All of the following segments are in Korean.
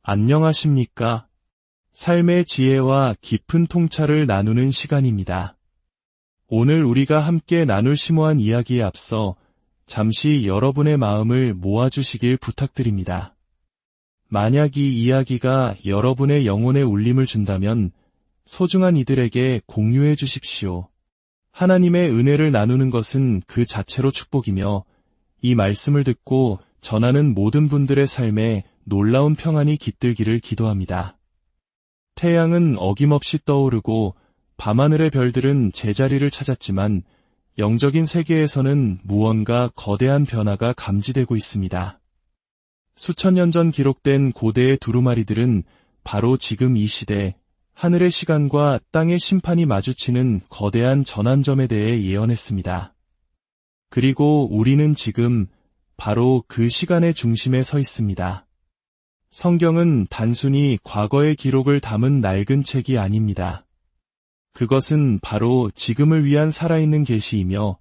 안녕하십니까? 삶의 지혜와 깊은 통찰을 나누는 시간입니다. 오늘 우리가 함께 나눌 심오한 이야기에 앞서 잠시 여러분의 마음을 모아주시길 부탁드립니다. 만약 이 이야기가 여러분의 영혼에 울림을 준다면 소중한 이들에게 공유해 주십시오. 하나님의 은혜를 나누는 것은 그 자체로 축복이며 이 말씀을 듣고 전하는 모든 분들의 삶에 놀라운 평안이 깃들기를 기도합니다. 태양은 어김없이 떠오르고 밤하늘의 별들은 제자리를 찾았지만 영적인 세계에서는 무언가 거대한 변화가 감지되고 있습니다. 수천 년 전 기록된 고대의 두루마리들은 바로 지금 이 시대 하늘의 시간과 땅의 심판이 마주치는 거대한 전환점에 대해 예언했습니다. 그리고 우리는 지금 바로 그 시간의 중심에 서 있습니다. 성경은 단순히 과거의 기록을 담은 낡은 책이 아닙니다. 그것은 바로 지금을 위한 살아있는 계시이며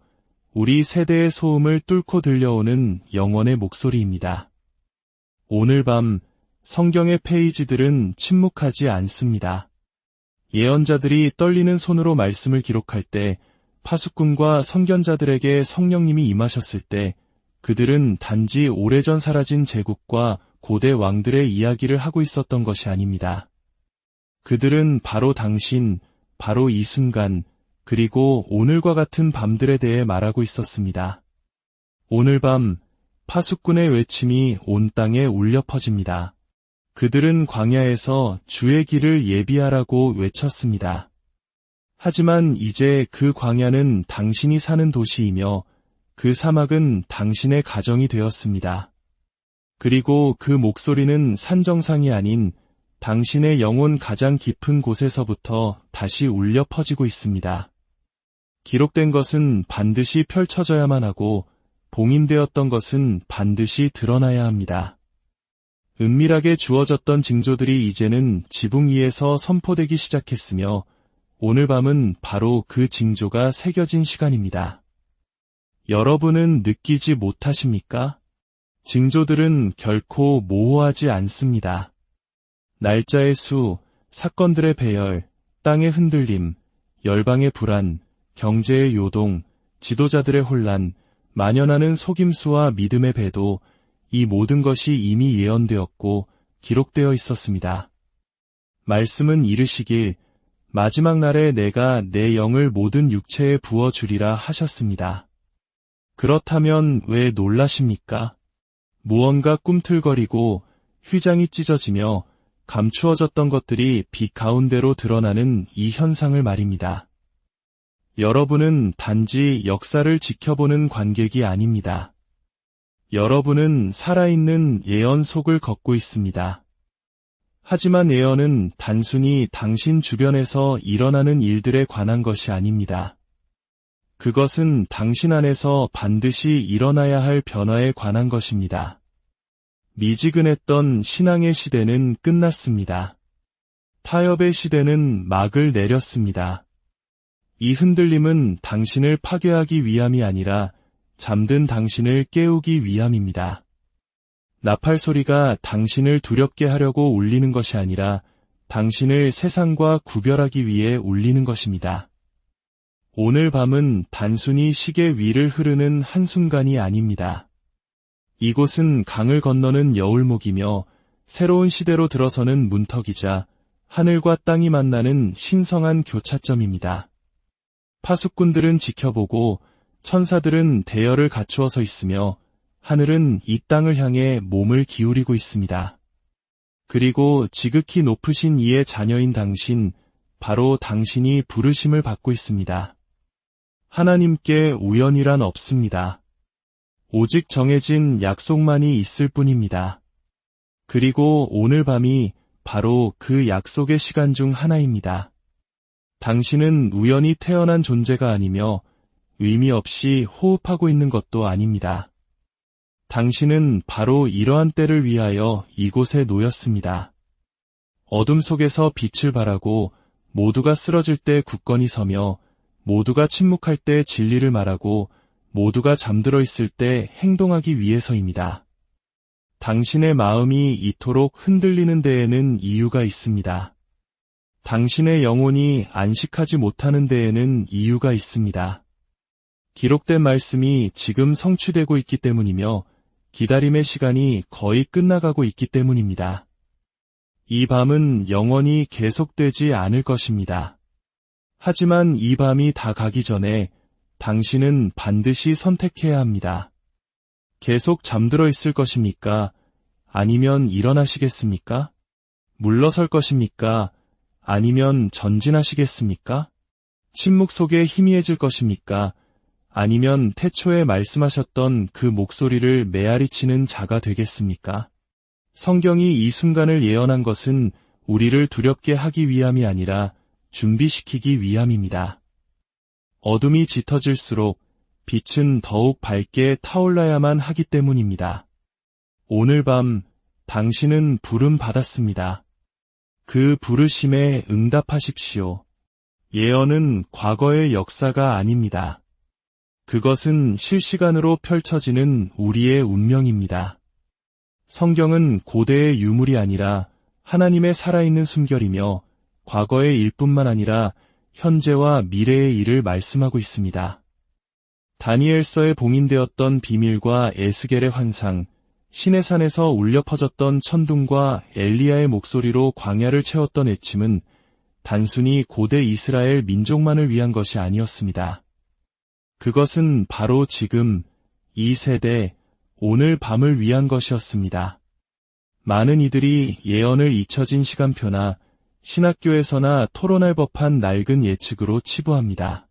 우리 세대의 소음을 뚫고 들려오는 영원의 목소리입니다. 오늘 밤 성경의 페이지들은 침묵하지 않습니다. 예언자들이 떨리는 손으로 말씀을 기록할 때, 파수꾼과 선견자들에게 성령님이 임하셨을 때 그들은 단지 오래전 사라진 제국과 고대 왕들의 이야기를 하고 있었던 것이 아닙니다. 그들은 바로 당신, 바로 이 순간, 그리고 오늘과 같은 밤들에 대해 말하고 있었습니다. 오늘 밤 파수꾼의 외침이 온 땅에 울려 퍼집니다. 그들은 광야에서 주의 길을 예비하라고 외쳤습니다. 하지만 이제 그 광야는 당신이 사는 도시이며 그 사막은 당신의 가정이 되었습니다. 그리고 그 목소리는 산 정상이 아닌 당신의 영혼 가장 깊은 곳에서부터 다시 울려 퍼지고 있습니다. 기록된 것은 반드시 펼쳐져야만 하고 봉인되었던 것은 반드시 드러나야 합니다. 은밀하게 주어졌던 징조들이 이제는 지붕 위에서 선포되기 시작했으며 오늘 밤은 바로 그 징조가 새겨진 시간입니다. 여러분은 느끼지 못하십니까? 징조들은 결코 모호하지 않습니다. 날짜의 수, 사건들의 배열, 땅의 흔들림, 열방의 불안, 경제의 요동, 지도자들의 혼란, 만연하는 속임수와 믿음의 배도 이 모든 것이 이미 예언되었고 기록되어 있었습니다. 말씀은 이르시길 마지막 날에 내가 내 영을 모든 육체에 부어주리라 하셨습니다. 그렇다면 왜 놀라십니까? 무언가 꿈틀거리고 휘장이 찢어지며 감추어졌던 것들이 빛 가운데로 드러나는 이 현상을 말입니다. 여러분은 단지 역사를 지켜보는 관객이 아닙니다. 여러분은 살아있는 예언 속을 걷고 있습니다. 하지만 예언은 단순히 당신 주변에서 일어나는 일들에 관한 것이 아닙니다. 그것은 당신 안에서 반드시 일어나야 할 변화에 관한 것입니다. 미지근했던 신앙의 시대는 끝났습니다. 타협의 시대는 막을 내렸습니다. 이 흔들림은 당신을 파괴하기 위함이 아니라 잠든 당신을 깨우기 위함입니다. 나팔 소리가 당신을 두렵게 하려고 울리는 것이 아니라 당신을 세상과 구별하기 위해 울리는 것입니다. 오늘 밤은 단순히 시계 위를 흐르는 한순간이 아닙니다. 이곳은 강을 건너는 여울목이며 새로운 시대로 들어서는 문턱이자 하늘과 땅이 만나는 신성한 교차점입니다. 파수꾼들은 지켜보고 천사들은 대열을 갖추어 서 있으며 하늘은 이 땅을 향해 몸을 기울이고 있습니다. 그리고 지극히 높으신 이의 자녀인 당신, 바로 당신이 부르심을 받고 있습니다. 하나님께 우연이란 없습니다. 오직 정해진 약속만이 있을 뿐입니다. 그리고 오늘 밤이 바로 그 약속의 시간 중 하나입니다. 당신은 우연히 태어난 존재가 아니며 의미 없이 호흡하고 있는 것도 아닙니다. 당신은 바로 이러한 때를 위하여 이곳에 놓였습니다. 어둠 속에서 빛을 발하고 모두가 쓰러질 때 굳건히 서며 모두가 침묵할 때 진리를 말하고 모두가 잠들어 있을 때 행동하기 위해서입니다. 당신의 마음이 이토록 흔들리는 데에는 이유가 있습니다. 당신의 영혼이 안식하지 못하는 데에는 이유가 있습니다. 기록된 말씀이 지금 성취되고 있기 때문이며 기다림의 시간이 거의 끝나가고 있기 때문입니다. 이 밤은 영원히 계속되지 않을 것입니다. 하지만 이 밤이 다 가기 전에 당신은 반드시 선택해야 합니다. 계속 잠들어 있을 것입니까? 아니면 일어나시겠습니까? 물러설 것입니까? 아니면 전진하시겠습니까? 침묵 속에 희미해질 것입니까? 아니면 태초에 말씀하셨던 그 목소리를 메아리치는 자가 되겠습니까? 성경이 이 순간을 예언한 것은 우리를 두렵게 하기 위함이 아니라 준비시키기 위함입니다. 어둠이 짙어질수록 빛은 더욱 밝게 타올라야만 하기 때문입니다. 오늘 밤 당신은 부름 받았습니다. 그 부르심에 응답하십시오. 예언은 과거의 역사가 아닙니다. 그것은 실시간으로 펼쳐지는 우리의 운명입니다. 성경은 고대의 유물이 아니라 하나님의 살아있는 숨결이며 과거의 일뿐만 아니라 현재와 미래의 일을 말씀하고 있습니다. 다니엘서에 봉인되었던 비밀과 에스겔의 환상, 시내산에서 울려 퍼졌던 천둥과 엘리야의 목소리로 광야를 채웠던 애침은 단순히 고대 이스라엘 민족만을 위한 것이 아니었습니다. 그것은 바로 지금, 이 세대, 오늘 밤을 위한 것이었습니다. 많은 이들이 예언을 잊혀진 시간표나 신학교에서나 토론할 법한 낡은 예측으로 치부합니다.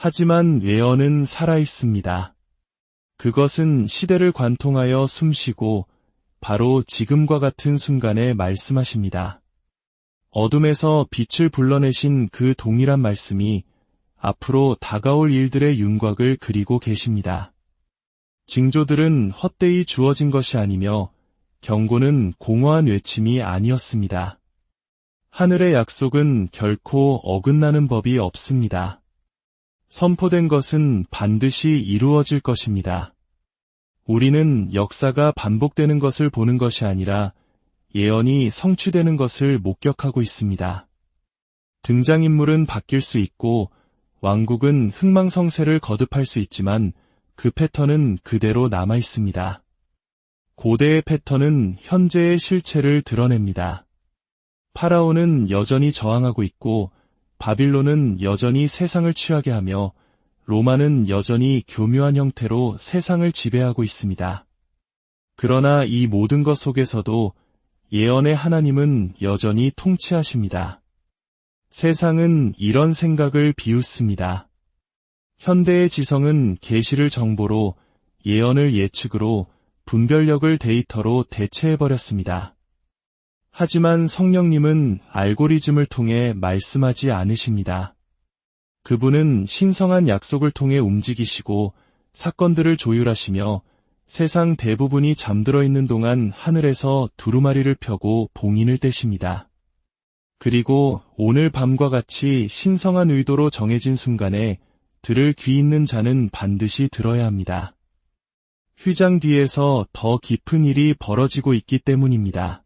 하지만 예언은 살아있습니다. 그것은 시대를 관통하여 숨쉬고 바로 지금과 같은 순간에 말씀하십니다. 어둠에서 빛을 불러내신 그 동일한 말씀이 앞으로 다가올 일들의 윤곽을 그리고 계십니다. 징조들은 헛되이 주어진 것이 아니며 경고는 공허한 외침이 아니었습니다. 하늘의 약속은 결코 어긋나는 법이 없습니다. 선포된 것은 반드시 이루어질 것입니다. 우리는 역사가 반복되는 것을 보는 것이 아니라 예언이 성취되는 것을 목격하고 있습니다. 등장인물은 바뀔 수 있고 왕국은 흥망성쇠를 거듭할 수 있지만 그 패턴은 그대로 남아 있습니다. 고대의 패턴은 현재의 실체를 드러냅니다. 파라오는 여전히 저항하고 있고 바빌론은 여전히 세상을 취하게 하며 로마는 여전히 교묘한 형태로 세상을 지배하고 있습니다. 그러나 이 모든 것 속에서도 예언의 하나님은 여전히 통치하십니다. 세상은 이런 생각을 비웃습니다. 현대의 지성은 계시를 정보로, 예언을 예측으로, 분별력을 데이터로 대체해버렸습니다. 하지만 성령님은 알고리즘을 통해 말씀하지 않으십니다. 그분은 신성한 약속을 통해 움직이시고 사건들을 조율하시며 세상 대부분이 잠들어 있는 동안 하늘에서 두루마리를 펴고 봉인을 떼십니다. 그리고 오늘 밤과 같이 신성한 의도로 정해진 순간에 들을 귀 있는 자는 반드시 들어야 합니다. 휘장 뒤에서 더 깊은 일이 벌어지고 있기 때문입니다.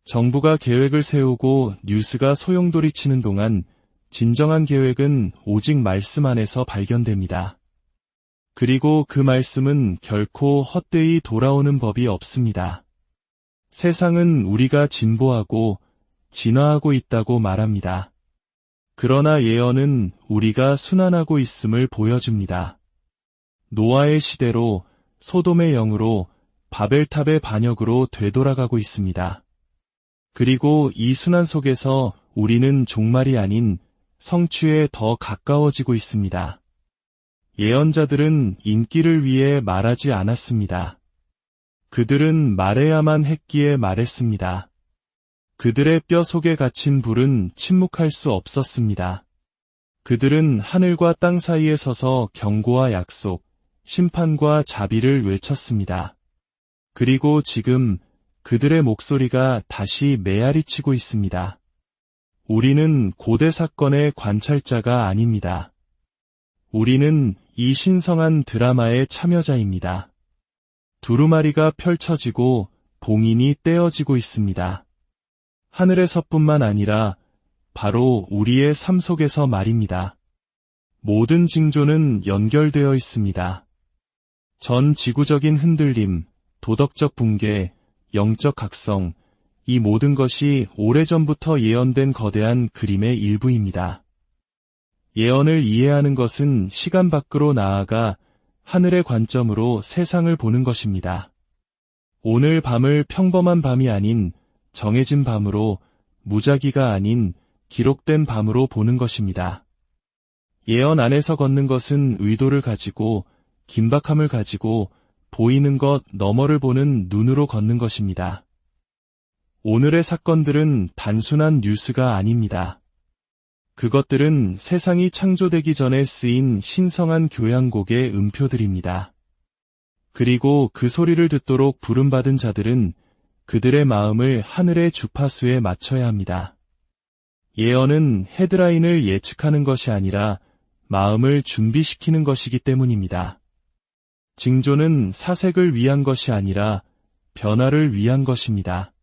정부가 계획을 세우고 뉴스가 소용돌이치는 동안 진정한 계획은 오직 말씀 안에서 발견됩니다. 그리고 그 말씀은 결코 헛되이 돌아오는 법이 없습니다. 세상은 우리가 진보하고 진화하고 있다고 말합니다. 그러나 예언은 우리가 순환하고 있음을 보여줍니다. 노아의 시대로, 소돔의 영으로, 바벨탑의 반역으로 되돌아가고 있습니다. 그리고 이 순환 속에서 우리는 종말이 아닌 성취에 더 가까워지고 있습니다. 예언자들은 인기를 위해 말하지 않았습니다. 그들은 말해야만 했기에 말했습니다. 그들의 뼈 속에 갇힌 불은 침묵할 수 없었습니다. 그들은 하늘과 땅 사이에 서서 경고와 약속, 심판과 자비를 외쳤습니다. 그리고 지금 그들의 목소리가 다시 메아리치고 있습니다. 우리는 고대 사건의 관찰자가 아닙니다. 우리는 이 신성한 드라마의 참여자입니다. 두루마리가 펼쳐지고 봉인이 떼어지고 있습니다. 하늘에서뿐만 아니라 바로 우리의 삶 속에서 말입니다. 모든 징조는 연결되어 있습니다. 전 지구적인 흔들림, 도덕적 붕괴, 영적 각성, 이 모든 것이 오래전부터 예언된 거대한 그림의 일부입니다. 예언을 이해하는 것은 시간 밖으로 나아가 하늘의 관점으로 세상을 보는 것입니다. 오늘 밤을 평범한 밤이 아닌 정해진 밤으로, 무작위가 아닌 기록된 밤으로 보는 것입니다. 예언 안에서 걷는 것은 의도를 가지고, 긴박함을 가지고 보이는 것 너머를 보는 눈으로 걷는 것입니다. 오늘의 사건들은 단순한 뉴스가 아닙니다. 그것들은 세상이 창조되기 전에 쓰인 신성한 교향곡의 음표들입니다. 그리고 그 소리를 듣도록 부름받은 자들은 그들의 마음을 하늘의 주파수에 맞춰야 합니다. 예언은 헤드라인을 예측하는 것이 아니라 마음을 준비시키는 것이기 때문입니다. 징조는 사색을 위한 것이 아니라 변화를 위한 것입니다.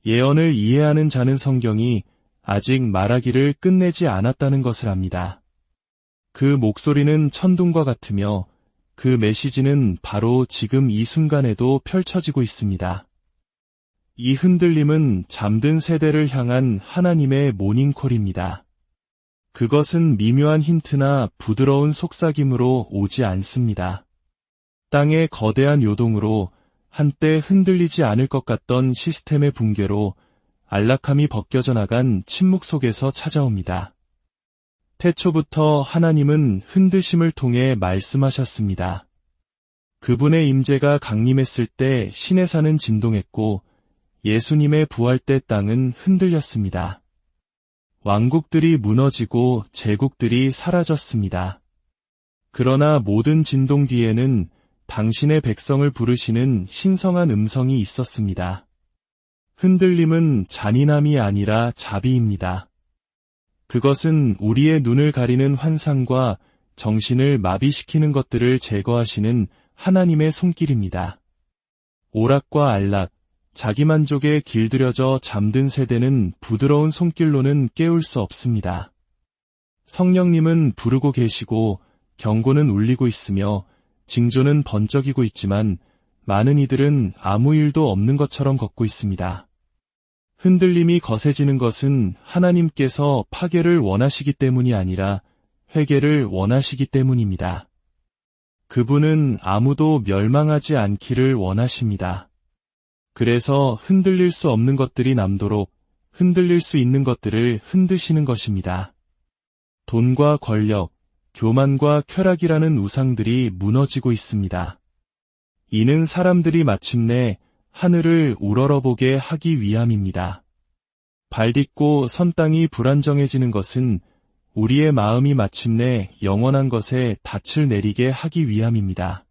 예언을 이해하는 자는 성경이 아직 말하기를 끝내지 않았다는 것을 압니다. 그 목소리는 천둥과 같으며 그 메시지는 바로 지금 이 순간에도 펼쳐지고 있습니다. 이 흔들림은 잠든 세대를 향한 하나님의 모닝콜입니다. 그것은 미묘한 힌트나 부드러운 속삭임으로 오지 않습니다. 땅의 거대한 요동으로, 한때 흔들리지 않을 것 같던 시스템의 붕괴로 안락함이 벗겨져 나간 침묵 속에서 찾아옵니다. 태초부터 하나님은 흔드심을 통해 말씀하셨습니다. 그분의 임재가 강림했을 때 신의 산은 진동했고 예수님의 부활 때 땅은 흔들렸습니다. 왕국들이 무너지고 제국들이 사라졌습니다. 그러나 모든 진동 뒤에는 당신의 백성을 부르시는 신성한 음성이 있었습니다. 흔들림은 잔인함이 아니라 자비입니다. 그것은 우리의 눈을 가리는 환상과 정신을 마비시키는 것들을 제거하시는 하나님의 손길입니다. 오락과 안락, 자기만족에 길들여져 잠든 세대는 부드러운 손길로는 깨울 수 없습니다. 성령님은 부르고 계시고 경고는 울리고 있으며 징조는 번쩍이고 있지만 많은 이들은 아무 일도 없는 것처럼 걷고 있습니다. 흔들림이 거세지는 것은 하나님께서 파괴를 원하시기 때문이 아니라 회개를 원하시기 때문입니다. 그분은 아무도 멸망하지 않기를 원하십니다. 그래서 흔들릴 수 없는 것들이 남도록 흔들릴 수 있는 것들을 흔드시는 것입니다. 돈과 권력, 교만과 쾌락이라는 우상들이 무너지고 있습니다. 이는 사람들이 마침내 하늘을 우러러보게 하기 위함입니다. 발딛고 선 땅이 불안정해지는 것은 우리의 마음이 마침내 영원한 것에 닻을 내리게 하기 위함입니다.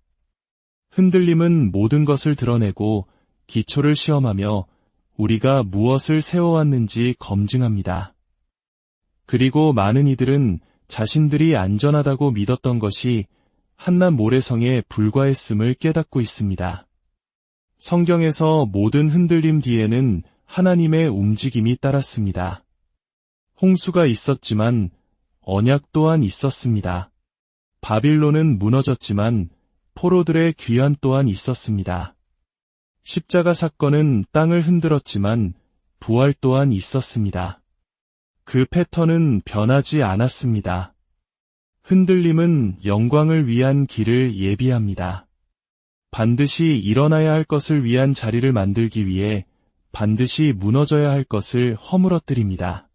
흔들림은 모든 것을 드러내고 기초를 시험하며 우리가 무엇을 세워왔는지 검증합니다. 그리고 많은 이들은 자신들이 안전하다고 믿었던 것이 한낱 모래성에 불과했음을 깨닫고 있습니다. 성경에서 모든 흔들림 뒤에는 하나님의 움직임이 따랐습니다. 홍수가 있었지만 언약 또한 있었습니다. 바빌론은 무너졌지만 포로들의 귀환 또한 있었습니다. 십자가 사건은 땅을 흔들었지만 부활 또한 있었습니다. 그 패턴은 변하지 않았습니다. 흔들림은 영광을 위한 길을 예비합니다. 반드시 일어나야 할 것을 위한 자리를 만들기 위해 반드시 무너져야 할 것을 허물어뜨립니다.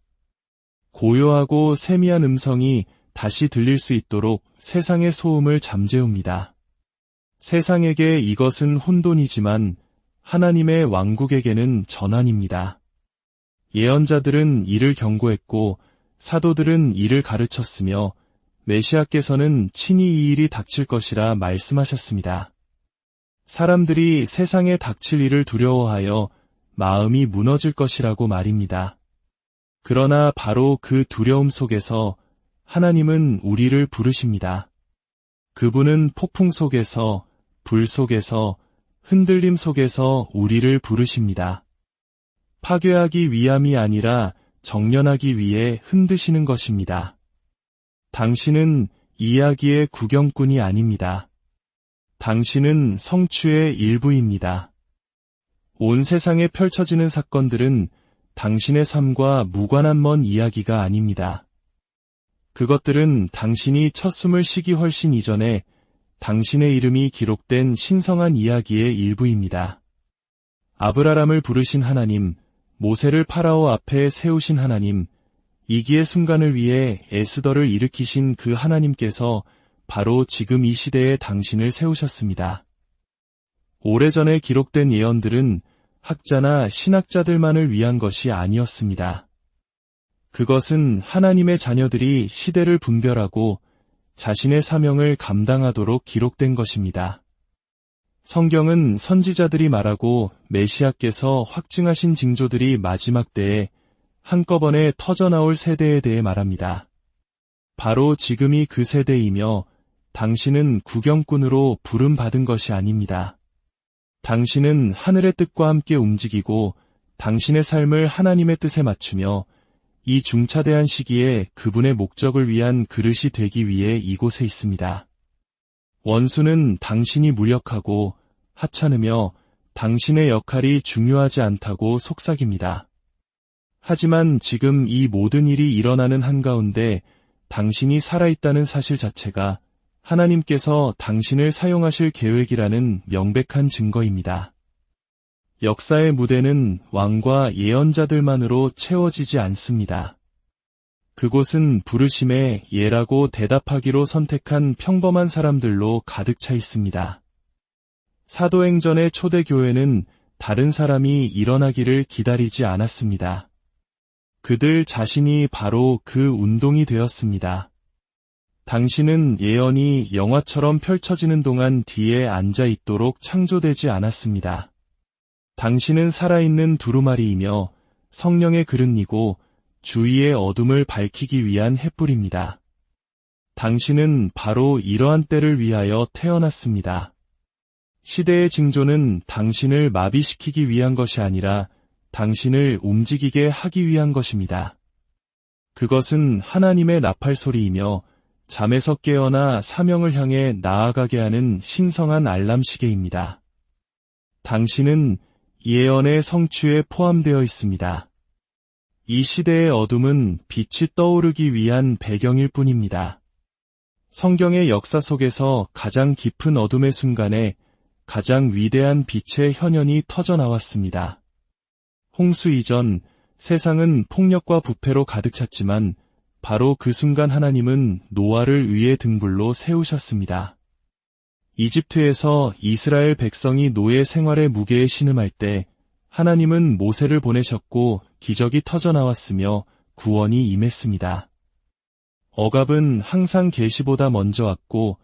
고요하고 세미한 음성이 다시 들릴 수 있도록 세상의 소음을 잠재웁니다. 세상에게 이것은 혼돈이지만 하나님의 왕국에게는 전환입니다. 예언자들은 이를 경고했고 사도들은 이를 가르쳤으며 메시아께서는 친히 이 일이 닥칠 것이라 말씀하셨습니다. 사람들이 세상에 닥칠 일을 두려워하여 마음이 무너질 것이라고 말입니다. 그러나 바로 그 두려움 속에서 하나님은 우리를 부르십니다. 그분은 폭풍 속에서, 불 속에서, 흔들림 속에서 우리를 부르십니다. 파괴하기 위함이 아니라 정련하기 위해 흔드시는 것입니다. 당신은 이야기의 구경꾼이 아닙니다. 당신은 성취의 일부입니다. 온 세상에 펼쳐지는 사건들은 당신의 삶과 무관한 먼 이야기가 아닙니다. 그것들은 당신이 첫 숨을 쉬기 훨씬 이전에 당신의 이름이 기록된 신성한 이야기의 일부입니다. 아브라함을 부르신 하나님, 모세를 파라오 앞에 세우신 하나님, 이기의 순간을 위해 에스더를 일으키신 그 하나님께서 바로 지금 이 시대에 당신을 세우셨습니다. 오래전에 기록된 예언들은 학자나 신학자들만을 위한 것이 아니었습니다. 그것은 하나님의 자녀들이 시대를 분별하고 자신의 사명을 감당하도록 기록된 것입니다. 성경은 선지자들이 말하고 메시아께서 확증하신 징조들이 마지막 때에 한꺼번에 터져나올 세대에 대해 말합니다. 바로 지금이 그 세대이며 당신은 구경꾼으로 부름받은 것이 아닙니다. 당신은 하늘의 뜻과 함께 움직이고 당신의 삶을 하나님의 뜻에 맞추며 이 중차대한 시기에 그분의 목적을 위한 그릇이 되기 위해 이곳에 있습니다. 원수는 당신이 무력하고 하찮으며 당신의 역할이 중요하지 않다고 속삭입니다. 하지만 지금 이 모든 일이 일어나는 한가운데 당신이 살아있다는 사실 자체가 하나님께서 당신을 사용하실 계획이라는 명백한 증거입니다. 역사의 무대는 왕과 예언자들만으로 채워지지 않습니다. 그곳은 부르심에 예라고 대답하기로 선택한 평범한 사람들로 가득 차 있습니다. 사도행전의 초대교회는 다른 사람이 일어나기를 기다리지 않았습니다. 그들 자신이 바로 그 운동이 되었습니다. 당신은 예언이 영화처럼 펼쳐지는 동안 뒤에 앉아 있도록 창조되지 않았습니다. 당신은 살아있는 두루마리이며 성령의 그릇이고 주위의 어둠을 밝히기 위한 횃불입니다. 당신은 바로 이러한 때를 위하여 태어났습니다. 시대의 징조는 당신을 마비시키기 위한 것이 아니라 당신을 움직이게 하기 위한 것입니다. 그것은 하나님의 나팔 소리이며 잠에서 깨어나 사명을 향해 나아가게 하는 신성한 알람 시계입니다. 당신은 예언의 성취에 포함되어 있습니다. 이 시대의 어둠은 빛이 떠오르기 위한 배경일 뿐입니다. 성경의 역사 속에서 가장 깊은 어둠의 순간에 가장 위대한 빛의 현현이 터져나왔습니다. 홍수 이전 세상은 폭력과 부패로 가득 찼지만 바로 그 순간 하나님은 노아를 위의 등불로 세우셨습니다. 이집트에서 이스라엘 백성이 노예 생활의 무게에 신음할 때 하나님은 모세를 보내셨고 기적이 터져나왔으며 구원이 임했습니다. 억압은 항상 계시보다 먼저 왔고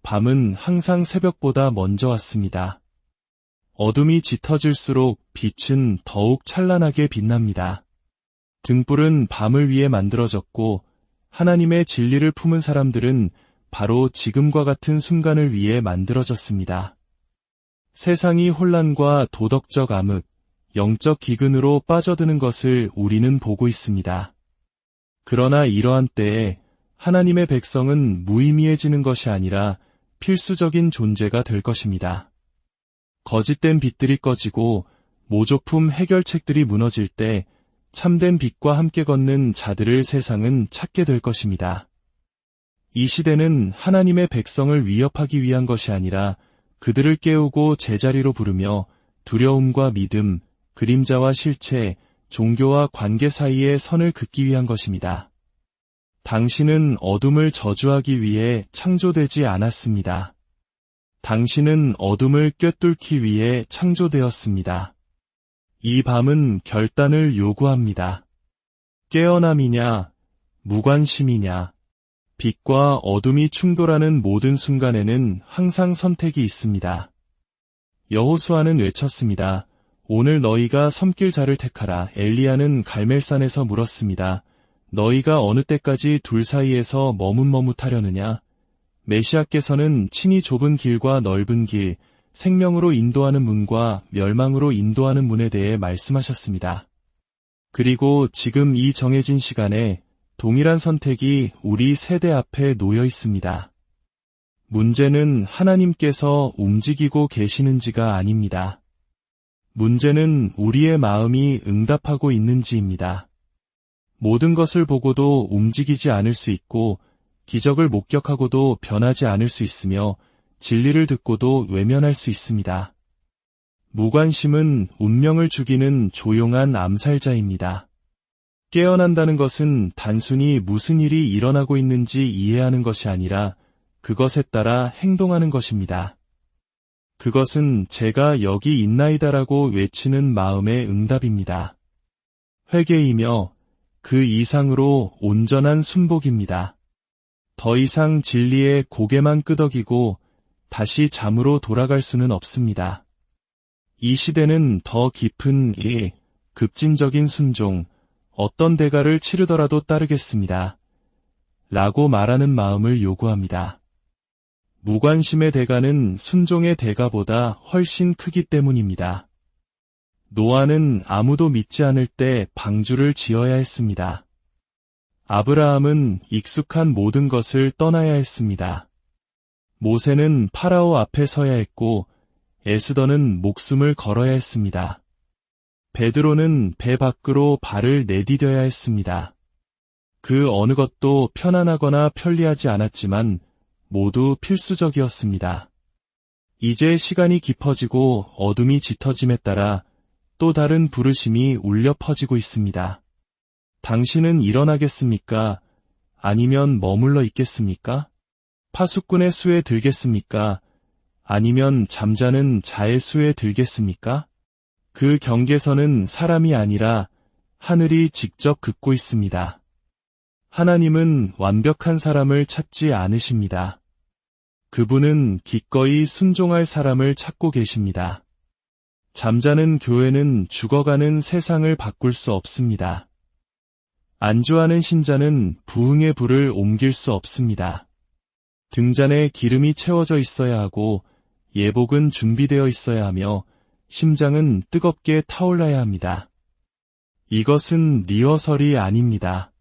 밤은 항상 새벽보다 먼저 왔습니다. 어둠이 짙어질수록 빛은 더욱 찬란하게 빛납니다. 등불은 밤을 위해 만들어졌고 하나님의 진리를 품은 사람들은 바로 지금과 같은 순간을 위해 만들어졌습니다. 세상이 혼란과 도덕적 암흑, 영적 기근으로 빠져드는 것을 우리는 보고 있습니다. 그러나 이러한 때에 하나님의 백성은 무의미해지는 것이 아니라 필수적인 존재가 될 것입니다. 거짓된 빛들이 꺼지고 모조품 해결책들이 무너질 때 참된 빛과 함께 걷는 자들을 세상은 찾게 될 것입니다. 이 시대는 하나님의 백성을 위협하기 위한 것이 아니라 그들을 깨우고 제자리로 부르며 두려움과 믿음, 그림자와 실체, 종교와 관계 사이의 선을 긋기 위한 것입니다. 당신은 어둠을 저주하기 위해 창조되지 않았습니다. 당신은 어둠을 꿰뚫기 위해 창조되었습니다. 이 밤은 결단을 요구합니다. 깨어남이냐, 무관심이냐, 빛과 어둠이 충돌하는 모든 순간에는 항상 선택이 있습니다. 여호수아는 외쳤습니다. 오늘 너희가 섬길 자를 택하라. 엘리야는 갈멜산에서 물었습니다. 너희가 어느 때까지 둘 사이에서 머뭇머뭇하려느냐? 메시아께서는 친히 좁은 길과 넓은 길, 생명으로 인도하는 문과 멸망으로 인도하는 문에 대해 말씀하셨습니다. 그리고 지금 이 정해진 시간에 동일한 선택이 우리 세대 앞에 놓여 있습니다. 문제는 하나님께서 움직이고 계시는지가 아닙니다. 문제는 우리의 마음이 응답하고 있는지입니다. 모든 것을 보고도 움직이지 않을 수 있고 기적을 목격하고도 변하지 않을 수 있으며 진리를 듣고도 외면할 수 있습니다. 무관심은 운명을 죽이는 조용한 암살자입니다. 깨어난다는 것은 단순히 무슨 일이 일어나고 있는지 이해하는 것이 아니라 그것에 따라 행동하는 것입니다. 그것은 제가 여기 있나이다라고 외치는 마음의 응답입니다. 회개이며 그 이상으로 온전한 순복입니다. 더 이상 진리에 고개만 끄덕이고 다시 잠으로 돌아갈 수는 없습니다. 이 시대는 더 깊은 급진적인 순종, 어떤 대가를 치르더라도 따르겠습니다. 라고 말하는 마음을 요구합니다. 무관심의 대가는 순종의 대가보다 훨씬 크기 때문입니다. 노아는 아무도 믿지 않을 때 방주를 지어야 했습니다. 아브라함은 익숙한 모든 것을 떠나야 했습니다. 모세는 파라오 앞에 서야 했고 에스더는 목숨을 걸어야 했습니다. 베드로는 배 밖으로 발을 내디뎌야 했습니다. 그 어느 것도 편안하거나 편리하지 않았지만 모두 필수적이었습니다. 이제 시간이 깊어지고 어둠이 짙어짐에 따라 또 다른 부르심이 울려 퍼지고 있습니다. 당신은 일어나겠습니까? 아니면 머물러 있겠습니까? 파수꾼의 수에 들겠습니까? 아니면 잠자는 자의 수에 들겠습니까? 그 경계선은 사람이 아니라 하늘이 직접 긋고 있습니다. 하나님은 완벽한 사람을 찾지 않으십니다. 그분은 기꺼이 순종할 사람을 찾고 계십니다. 잠자는 교회는 죽어가는 세상을 바꿀 수 없습니다. 안주하는 신자는 부흥의 불을 옮길 수 없습니다. 등잔에 기름이 채워져 있어야 하고 예복은 준비되어 있어야 하며 심장은 뜨겁게 타올라야 합니다. 이것은 리허설이 아닙니다.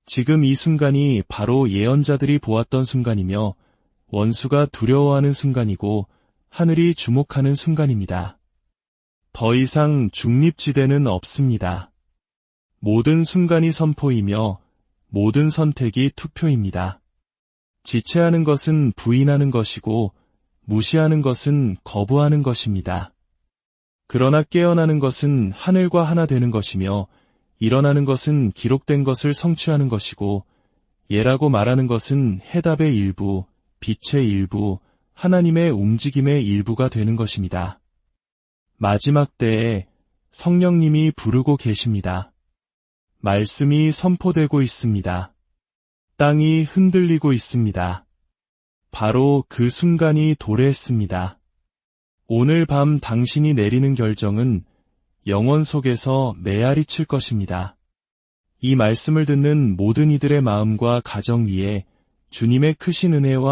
지금 이 순간이 바로 예언자들이 보았던 순간이며 원수가 두려워하는 순간이고 하늘이 주목하는 순간입니다. 더 이상 중립지대는 없습니다. 모든 순간이 선포이며 모든 선택이 투표입니다. 지체하는 것은 부인하는 것이고 무시하는 것은 거부하는 것입니다. 그러나 깨어나는 것은 하늘과 하나 되는 것이며 일어나는 것은 기록된 것을 성취하는 것이고 예라고 말하는 것은 해답의 일부, 빛의 일부, 하나님의 움직임의 일부가 되는 것입니다. 마지막 때에 성령님이 부르고 계십니다. 말씀이 선포되고 있습니다. 땅이 흔들리고 있습니다. 바로 그 순간이 도래했습니다. 오늘 밤 당신이 내리는 결정은 영원 속에서 메아리 칠 것입니다. 이 말씀을 듣는 모든 이들의 마음과 가정 위에 주님의 크신 은혜와